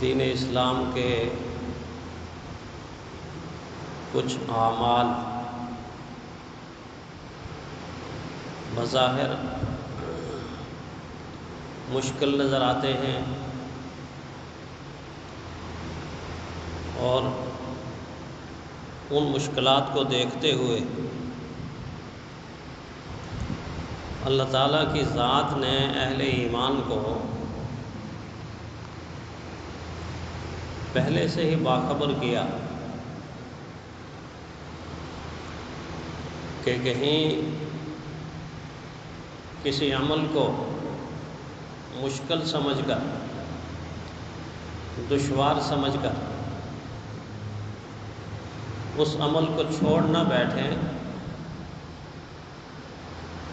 دین اسلام کے کچھ اعمال بظاہر مشکل نظر آتے ہیں اور ان مشکلات کو دیکھتے ہوئے اللہ تعالیٰ کی ذات نے اہل ایمان کو پہلے سے ہی باخبر کیا کہ کہیں کسی عمل کو مشکل سمجھ کر، دشوار سمجھ کر اس عمل کو چھوڑ نہ بیٹھیں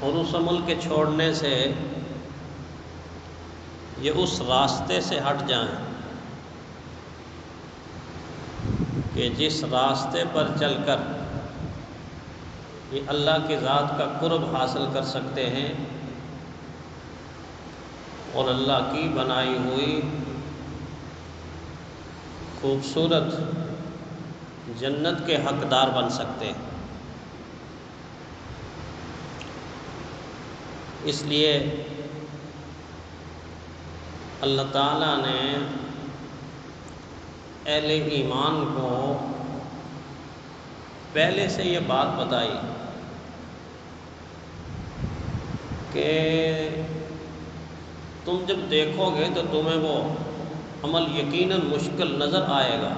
اور اس عمل کے چھوڑنے سے یہ اس راستے سے ہٹ جائیں کہ جس راستے پر چل کر یہ اللہ کی ذات کا قرب حاصل کر سکتے ہیں اور اللہ کی بنائی ہوئی خوبصورت جنت کے حقدار بن سکتے ہیں۔ اس لیے اللہ تعالیٰ نے اہل ایمان کو پہلے سے یہ بات بتائی کہ تم جب دیکھو گے تو تمہیں وہ عمل یقیناً مشکل نظر آئے گا۔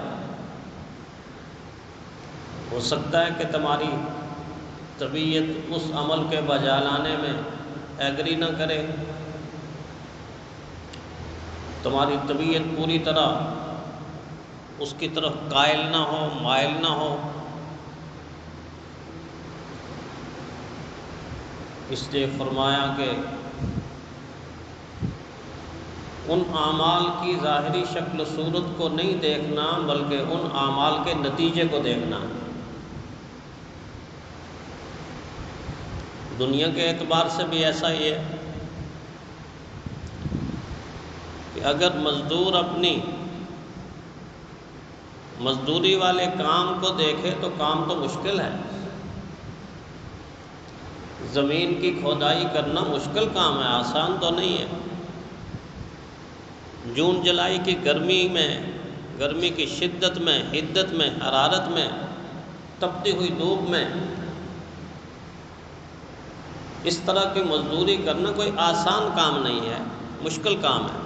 ہو سکتا ہے کہ تمہاری طبیعت اس عمل کے بجا لانے میں ایگری نہ کرے، تمہاری طبیعت پوری طرح اس کی طرف قائل نہ ہو، مائل نہ ہو، اس لیے فرمایا کہ ان اعمال کی ظاہری شکل و صورت کو نہیں دیکھنا بلکہ ان اعمال کے نتیجے کو دیکھنا۔ دنیا کے اعتبار سے بھی ایسا ہی ہے کہ اگر مزدور اپنی مزدوری والے کام کو دیکھے تو کام تو مشکل ہے، زمین کی کھودائی کرنا مشکل کام ہے، آسان تو نہیں ہے۔ جون جولائی کی گرمی میں، گرمی کی شدت میں، حدت میں، حرارت میں، تپتی ہوئی دھوپ میں اس طرح کی مزدوری کرنا کوئی آسان کام نہیں ہے، مشکل کام ہے۔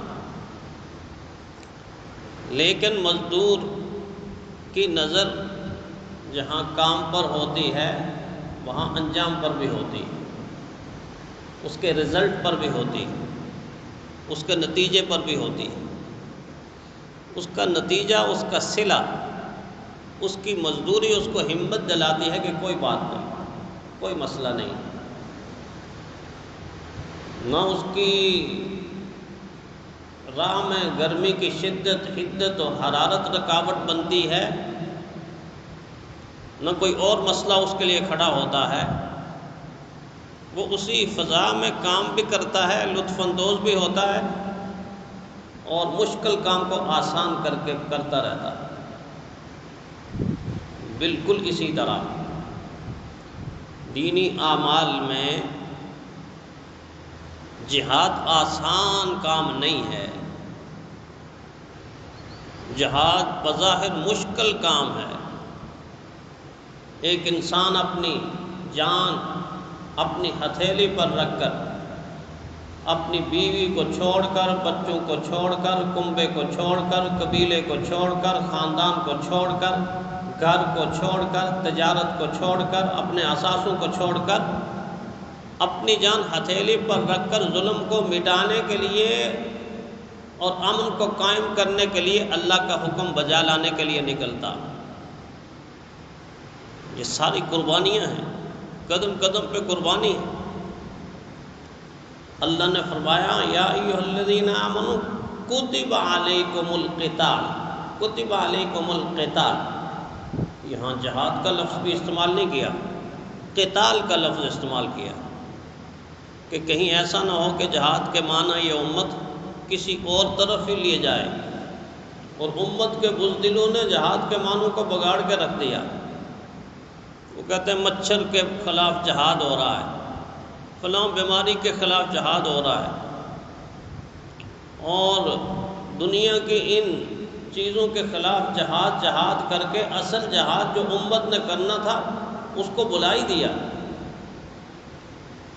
لیکن مزدور کی نظر جہاں کام پر ہوتی ہے وہاں انجام پر بھی ہوتی ہے، اس کے رزلٹ پر بھی ہوتی ہے، اس کے نتیجے پر بھی ہوتی ہے۔ اس کا نتیجہ، اس کا صلہ، اس کی مزدوری اس کو ہمت دلاتی ہے کہ کوئی بات نہیں، کوئی مسئلہ نہیں، نہ اس کی راہ میں گرمی کی شدت، حدت اور حرارت رکاوٹ بنتی ہے، نہ کوئی اور مسئلہ اس کے لیے کھڑا ہوتا ہے۔ وہ اسی فضا میں کام بھی کرتا ہے، لطف اندوز بھی ہوتا ہے اور مشکل کام کو آسان کر کے کرتا رہتا ہے۔ بالکل اسی طرح دینی اعمال میں جہاد آسان کام نہیں ہے، جہاد بظاہر مشکل کام ہے۔ ایک انسان اپنی جان اپنی ہتھیلی پر رکھ کر، اپنی بیوی کو چھوڑ کر، بچوں کو چھوڑ کر، کنبے کو چھوڑ کر، قبیلے کو چھوڑ کر، خاندان کو چھوڑ کر، گھر کو چھوڑ کر، تجارت کو چھوڑ کر، اپنے اثاثوں کو چھوڑ کر، اپنی جان ہتھیلی پر رکھ کر ظلم کو مٹانے کے لیے اور امن کو قائم کرنے کے لیے، اللہ کا حکم بجا لانے کے لیے نکلتا۔ یہ ساری قربانیاں ہیں، قدم قدم پہ قربانی ہے۔ اللہ نے فرمایا یا ایھا الذین آمنوا کتب علیکم القتال، کتب علیکم القتال، یہاں جہاد کا لفظ بھی استعمال نہیں کیا، قتال کا لفظ استعمال کیا کہ کہیں ایسا نہ ہو کہ جہاد کے معنی یہ امت کسی اور طرف ہی لیے جائے۔ اور امت کے بزدلوں نے جہاد کے معنوں کو بگاڑ کے رکھ دیا۔ وہ کہتے ہیں مچھر کے خلاف جہاد ہو رہا ہے، فلاں بیماری کے خلاف جہاد ہو رہا ہے، اور دنیا کی ان چیزوں کے خلاف جہاد کر کے اصل جہاد جو امت نے کرنا تھا اس کو بلا ہی دیا۔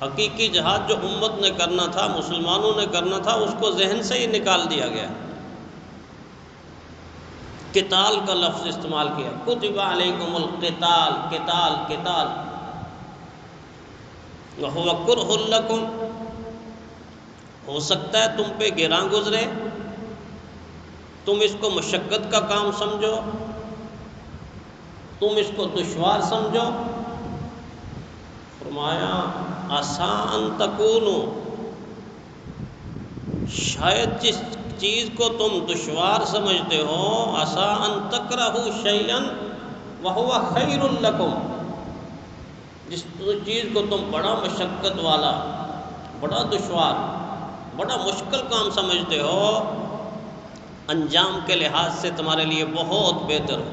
حقیقی جہاد جو امت نے کرنا تھا، مسلمانوں نے کرنا تھا، اس کو ذہن سے ہی نکال دیا گیا۔ قتال کا لفظ استعمال کیا، کتب علیکم القتال، قتال قتال، وہو کرہ لکم، ہو سکتا ہے تم پہ گراں گزرے، تم اس کو مشقت کا کام سمجھو، تم اس کو دشوار سمجھو۔ فرمایا عسیٰ ان تکونوا، شاید جس چیز کو تم دشوار سمجھتے ہو، عسیٰ ان تکرہوا شیئا وہو خیر لکم، جس چیز کو تم بڑا مشقت والا، بڑا دشوار، بڑا مشکل کام سمجھتے ہو، انجام کے لحاظ سے تمہارے لیے بہت بہتر ہو،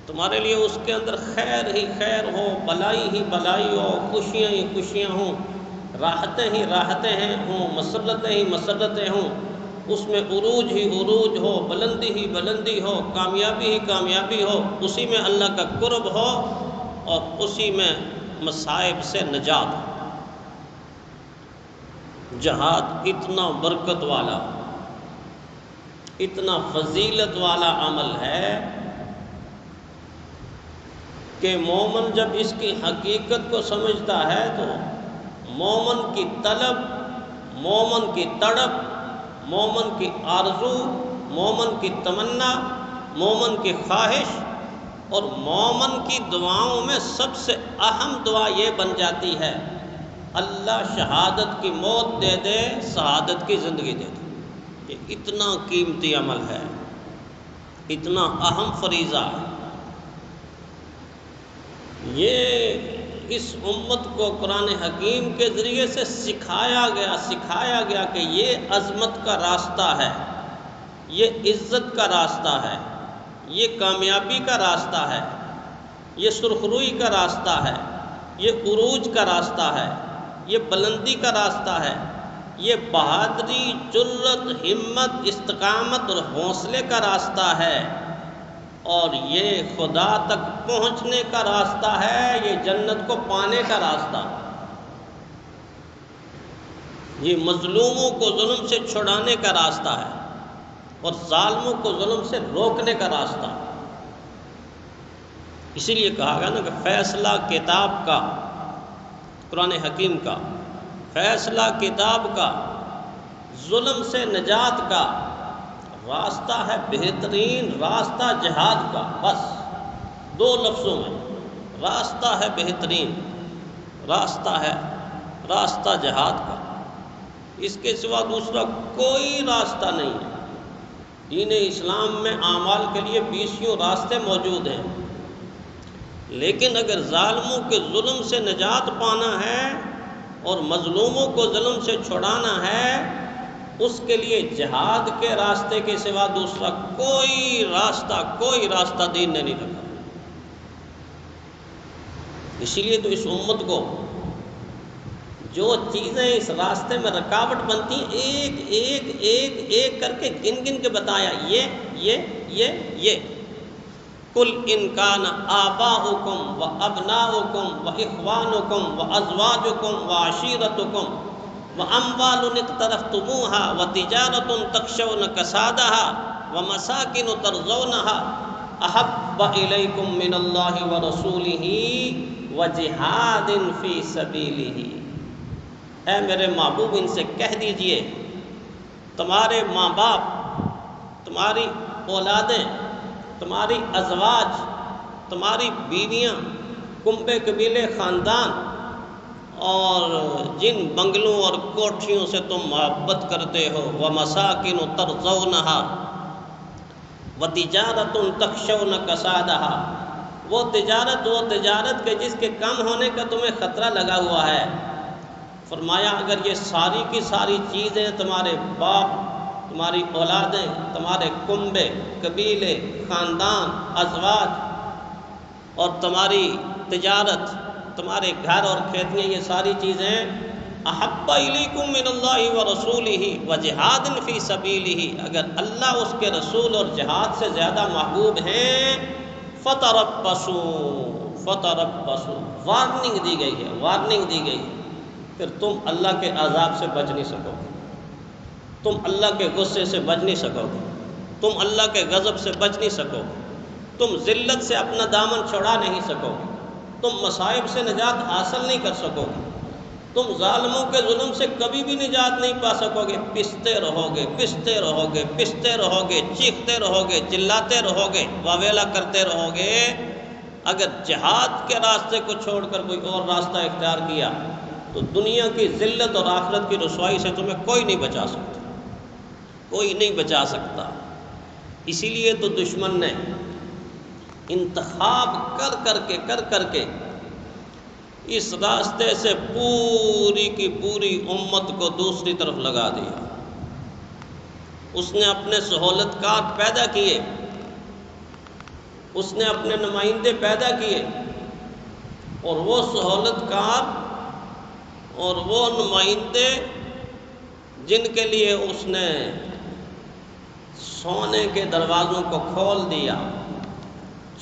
تمہارے لیے اس کے اندر خیر ہی خیر ہو، بلائی ہی بلائی ہو، خوشیاں ہی خوشیاں ہوں، راحتیں ہی راحتیں ہوں، مسرتیں ہی مسرتیں ہوں، اس میں عروج ہی عروج ہو، بلندی ہی بلندی ہو، کامیابی ہی کامیابی ہو، اسی میں اللہ کا قرب ہو اور اسی میں مصائب سے نجات ہو۔ جہاد اتنا برکت والا، اتنا فضیلت والا عمل ہے کہ مومن جب اس کی حقیقت کو سمجھتا ہے تو مومن کی طلب، مومن کی تڑپ، مومن کی آرزو، مومن کی تمنا، مومن کی خواہش اور مومن کی دعاؤں میں سب سے اہم دعا یہ بن جاتی ہے، اللہ شہادت کی موت دے دے، شہادت کی زندگی دے دے۔ یہ اتنا قیمتی عمل ہے، اتنا اہم فریضہ ہے۔ یہ اس امت کو قرآن حکیم کے ذریعے سے سکھایا گیا کہ یہ عظمت کا راستہ ہے، یہ عزت کا راستہ ہے، یہ کامیابی کا راستہ ہے، یہ سرخروئی کا راستہ ہے، یہ عروج کا راستہ ہے، یہ بلندی کا راستہ ہے، یہ بہادری، جرأت، ہمت، استقامت اور حوصلے کا راستہ ہے، اور یہ خدا تک پہنچنے کا راستہ ہے، یہ جنت کو پانے کا راستہ ہے، یہ مظلوموں کو ظلم سے چھڑانے کا راستہ ہے اور ظالموں کو ظلم سے روکنے کا راستہ ہے۔ اسی لیے کہا گیا نا کہ فیصلہ کتاب کا، قرآن حکیم کا فیصلہ کتاب کا، ظلم سے نجات کا راستہ ہے، بہترین راستہ جہاد کا۔ بس دو لفظوں میں، راستہ ہے بہترین، راستہ ہے راستہ جہاد کا، اس کے سوا دوسرا کوئی راستہ نہیں ہے۔ دین اسلام میں اعمال کے لیے 20 راستے موجود ہیں، لیکن اگر ظالموں کے ظلم سے نجات پانا ہے اور مظلوموں کو ظلم سے چھڑانا ہے، اس کے لیے جہاد کے راستے کے سوا دوسرا کوئی راستہ دین نے نہیں رکھا۔ اسی لیے تو اس امت کو جو چیزیں اس راستے میں رکاوٹ بنتی ہیں، ایک کر کے گن کے بتایا، یہ قل ان کان آباؤکم و ابناؤکم و اخوانکم و ازواجکم و عشیرتکم و اموال اقترفتموها و تجارت تخشون کسادها و مساکن ترضونها احب الیکم من اللہ و رسولہ و جہاد فی سبیلہ۔ اے میرے محبوب ان سے کہہ دیجئے، تمہارے ماں باپ، تمہاری اولادیں، تمہاری ازواج، تمہاری بیویاں، کنبے قبیلے خاندان، اور جن بنگلوں اور کوٹھیوں سے تم محبت کرتے ہو، وَمَسَاكِنُ تَرْضَوْنَهَا وَتِجَارَةٌ تَخْشَوْنَ كَسَادَهَا، وہ تجارت کے جس کے کم ہونے کا تمہیں خطرہ لگا ہوا ہے۔ فرمایا اگر یہ ساری کی ساری چیزیں تمہارے باپ تمہاری اولادیں، تمہارے کنبے، قبیلے، خاندان، ازواج اور تمہاری تجارت، تمہارے گھر اور کھیتیاں، یہ ساری چیزیں احب الیکم من اللہ ورسولہ وجہاد فی سبیلہ، اگر اللہ اس کے رسول اور جہاد سے زیادہ محبوب ہیں، فتربصوا، وارننگ دی گئی ہے، وارننگ دی گئی ہے، پھر تم اللہ کے عذاب سے بچ نہیں سکو گے، تم اللہ کے غصے سے بچ نہیں سکو گے، تم اللہ کے غضب سے بچ نہیں سکو گے، تم ذلت سے اپنا دامن چھڑا نہیں سکو گے، تم مصائب سے نجات حاصل نہیں کر سکو گے، تم ظالموں کے ظلم سے کبھی بھی نجات نہیں پا سکو گے، پستے رہو گے، پستے رہو گے، پستے رہو گے، چیختے رہو گے، چلاتے رہو گے، واویلا کرتے رہو گے۔ اگر جہاد کے راستے کو چھوڑ کر کوئی اور راستہ اختیار کیا تو دنیا کی ذلت اور آخرت کی رسوائی سے تمہیں کوئی نہیں بچا سکتا، کوئی نہیں بچا سکتا۔ اسی لیے تو دشمن نے انتخاب کر کے اس راستے سے پوری کی پوری امت کو دوسری طرف لگا دیا۔ اس نے اپنے سہولت کار پیدا کیے، اس نے اپنے نمائندے پیدا کیے، اور وہ سہولت کار اور وہ نمائندے جن کے لیے اس نے سونے کے دروازوں کو کھول دیا،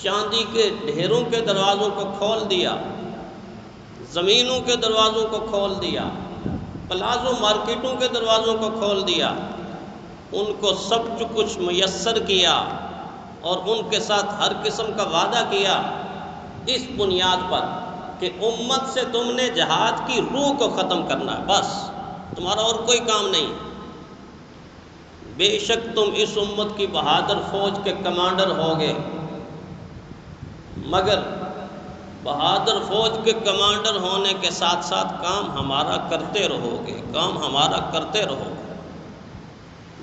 چاندی کے ڈھیروں کے دروازوں کو کھول دیا، زمینوں کے دروازوں کو کھول دیا، پلازو مارکیٹوں کے دروازوں کو کھول دیا، ان کو سب کچھ میسر کیا اور ان کے ساتھ ہر قسم کا وعدہ کیا، اس بنیاد پر کہ امت سے تم نے جہاد کی روح کو ختم کرنا ہے، بس تمہارا اور کوئی کام نہیں۔ بے شک تم اس امت کی بہادر فوج کے کمانڈر ہوگے، مگر بہادر فوج کے کمانڈر ہونے کے ساتھ ساتھ کام ہمارا کرتے رہو گے، کام ہمارا کرتے رہو گے۔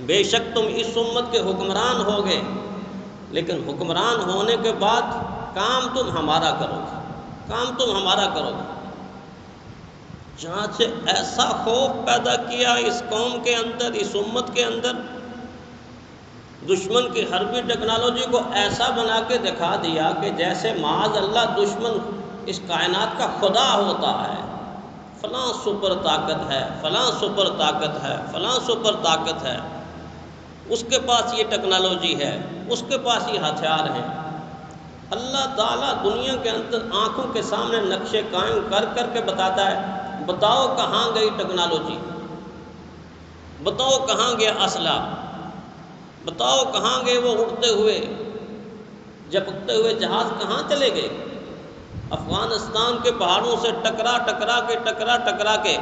بے شک تم اس امت کے حکمران ہوگے، لیکن حکمران ہونے کے بعد کام تم ہمارا کرو گے، کام تم ہمارا کرو گے۔ جہاں سے ایسا خوف پیدا کیا اس قوم کے اندر، اس امت کے اندر، دشمن کی حربی ٹیکنالوجی کو ایسا بنا کے دکھا دیا کہ جیسے معاذ اللہ دشمن اس کائنات کا خدا ہوتا ہے، فلاں سپر طاقت ہے، فلاں سپر طاقت ہے، فلاں سپر طاقت ہے، اس کے پاس یہ ٹیکنالوجی ہے، اس کے پاس یہ ہتھیار ہیں۔ اللہ تعالیٰ دنیا کے اندر آنکھوں کے سامنے نقشے قائم کر کے بتاتا ہے، بتاؤ کہاں گئی ٹیکنالوجی، بتاؤ کہاں گیا اسلحہ، بتاؤ کہاں گئے وہ اڑتے ہوئے جھپکتے ہوئے جہاز، کہاں چلے گئے؟ افغانستان کے پہاڑوں سے ٹکرا کے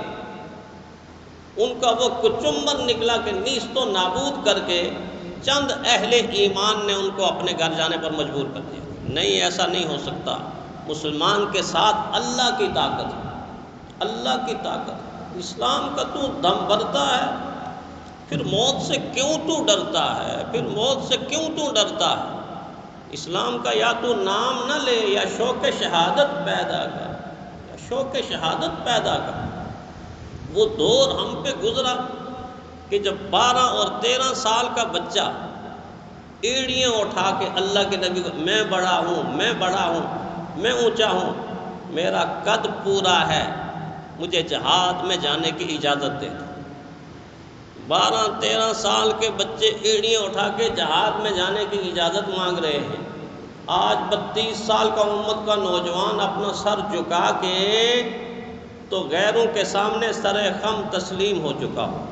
ان کا وہ کچمبر نکلا کہ نیست و نابود کر کے چند اہل ایمان نے ان کو اپنے گھر جانے پر مجبور کر دیا۔ نہیں، ایسا نہیں ہو سکتا۔ مسلمان کے ساتھ اللہ کی طاقت ہے، اللہ کی طاقت۔ اسلام کا تو دم بھرتا ہے، پھر موت سے کیوں تو ڈرتا ہے؟ پھر موت سے کیوں تو ڈرتا ہے؟ اسلام کا یا تو نام نہ لے یا شوق شہادت پیدا کر، یا شوق شہادت پیدا کر۔ وہ دور ہم پہ گزرا کہ جب 12 اور 13 سال کا بچہ ایڑیاں اٹھا کے اللہ کے نبی کو، میں بڑا ہوں، میں بڑا ہوں، میں اونچا ہوں، میرا قد پورا ہے، مجھے جہاد میں جانے کی اجازت دے دو۔ 12-13 سال کے بچے ایڑیاں اٹھا کے جہاد میں جانے کی اجازت مانگ رہے ہیں۔ آج 32 سال کا امت کا نوجوان اپنا سر جھکا کے تو غیروں کے سامنے سر خم تسلیم ہو چکا ہو۔